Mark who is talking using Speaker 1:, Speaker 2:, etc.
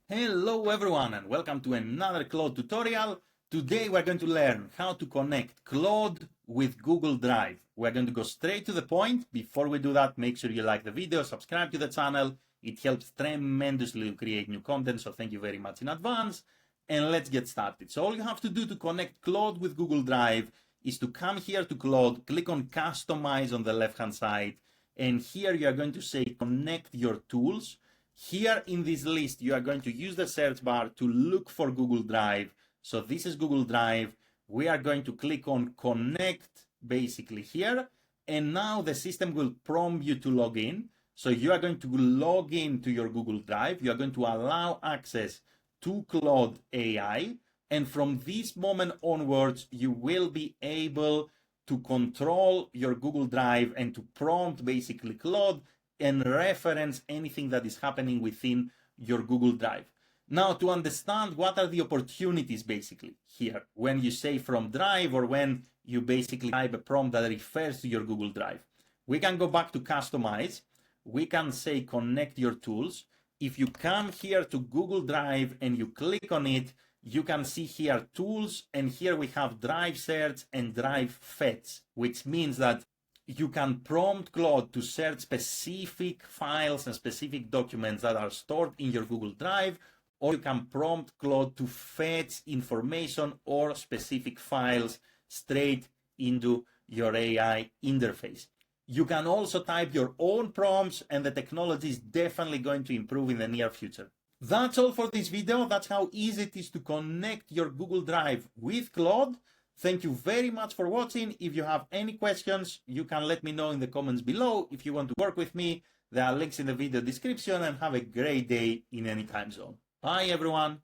Speaker 1: Hello everyone and welcome to another Claude tutorial. Today we're going to learn how to connect Claude with Google Drive. We're going to go straight to the point. Before we do that, make sure you like the video, subscribe to the channel. It helps tremendously to create new content, so thank you very much in advance. And let's get started. So all you have to do to connect Claude with Google Drive is to come here to Claude, click on Customize on the left-hand side, and here you are going to say Connect your tools. Here in this list, you are going to use the search bar to look for Google Drive. So this is Google Drive. We are going to click on Connect basically here. And now the system will prompt you to log in. So you are going to log in to your Google Drive. You are going to allow access to Claude AI. And from this moment onwards, you will be able to control your Google Drive and to prompt basically Claude and reference anything that is happening within your Google Drive. Now, to understand what are the opportunities basically here when you say from Drive or when you basically type a prompt that refers to your Google Drive, we can go back to Customize. We can say Connect your tools. If you come here to Google Drive and you click on it, you can see here Tools, and here we have Drive Search and Drive Fetch, which means that you can prompt Claude to search specific files and specific documents that are stored in your Google Drive, or you can prompt Claude to fetch information or specific files straight into your AI interface. You can also type your own prompts, and the technology is definitely going to improve in the near future. That's all for this video. That's how easy it is to connect your Google Drive with Claude. Thank you very much for watching. If you have any questions, you can let me know in the comments below. If you want to work with me, there are links in the video description, and have a great day in any time zone. Bye everyone.